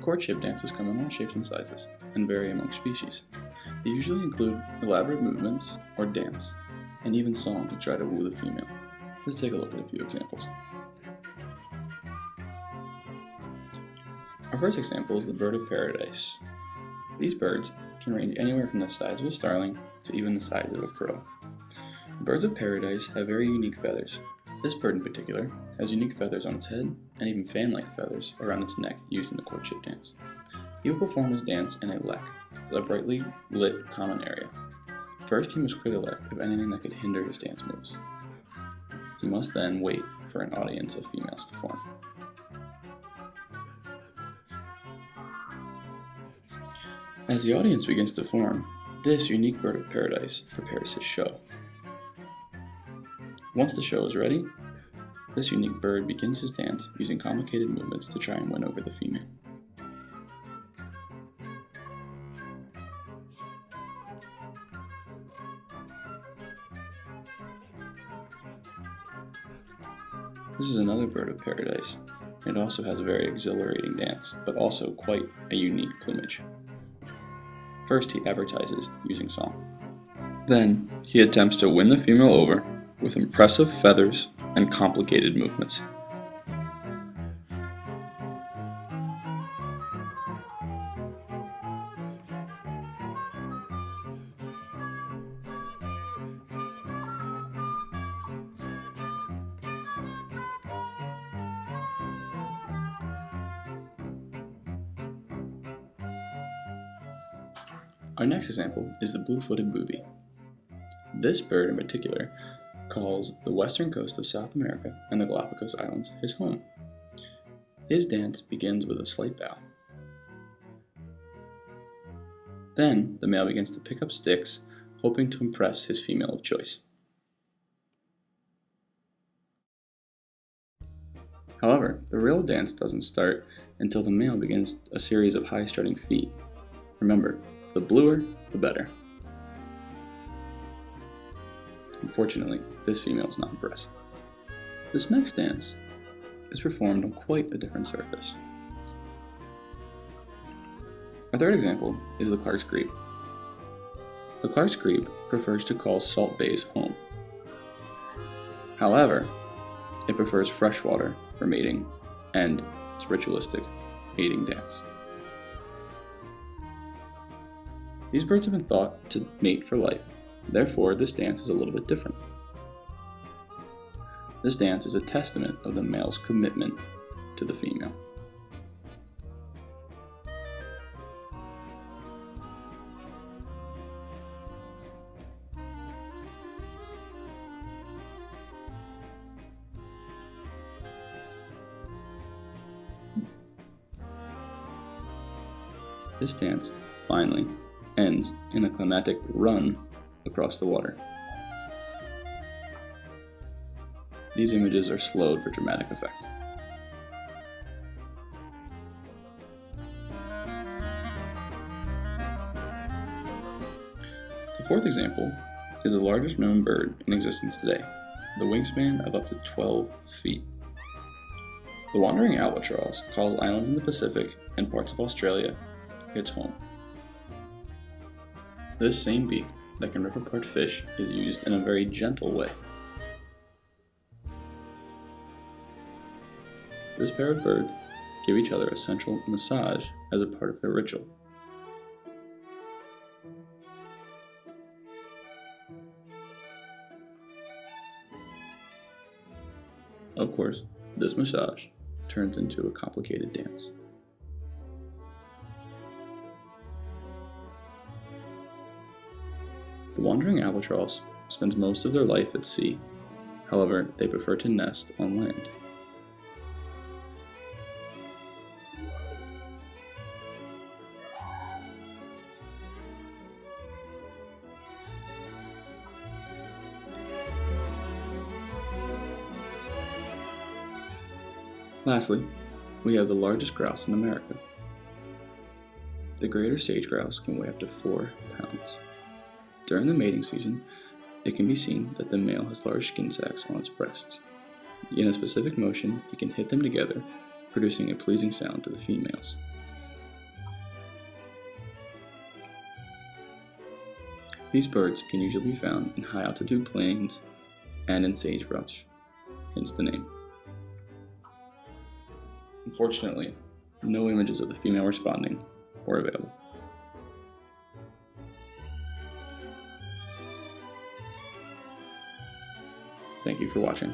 Courtship dances come in all shapes and sizes, and vary among species. They usually include elaborate movements, or dance, and even song to try to woo the female. Let's take a look at a few examples. Our first example is the bird of paradise. These birds can range anywhere from the size of a starling to even the size of a crow. Birds of paradise have very unique feathers. This bird in particular has unique feathers on its head and even fan-like feathers around its neck used in the courtship dance. He will perform his dance in a lek, a brightly lit common area. First, he must clear the lek of anything that could hinder his dance moves. He must then wait for an audience of females to form. As the audience begins to form, this unique bird of paradise prepares his show. Once the show is ready, this unique bird begins his dance using complicated movements to try and win over the female. This is another bird of paradise. It also has a very exhilarating dance, but also quite a unique plumage. First, he advertises using song. Then, he attempts to win the female over with impressive feathers and complicated movements. Our next example is the blue-footed booby. This bird in particular calls the western coast of South America and the Galapagos Islands his home. His dance begins with a slight bow. Then the male begins to pick up sticks, hoping to impress his female of choice. However, the real dance doesn't start until the male begins a series of high strutting feet. Remember, the bluer, the better. Unfortunately, this female is not impressed. This next dance is performed on quite a different surface. Our third example is the Clark's grebe. The Clark's grebe prefers to call salt bays home. However, it prefers freshwater for mating and its ritualistic mating dance. These birds have been thought to mate for life, therefore this dance is a little bit different. This dance is a testament of the male's commitment to the female. This dance, finally, ends in a climactic run across the water. These images are slowed for dramatic effect. The fourth example is the largest known bird in existence today, the wingspan of up to 12 feet. The wandering albatross calls islands in the Pacific and parts of Australia its home. This same beak that can rip apart fish is used in a very gentle way. This pair of birds give each other a sensual massage as a part of their ritual. Of course, this massage turns into a complicated dance. The wandering albatross spends most of their life at sea. However, they prefer to nest on land. Lastly, we have the largest grouse in America. The greater sage grouse can weigh up to 4 pounds. During the mating season, it can be seen that the male has large skin sacs on its breasts. In a specific motion, he can hit them together, producing a pleasing sound to the females. These birds can usually be found in high altitude plains and in sagebrush, hence the name. Unfortunately, no images of the female responding were available. Thank you for watching.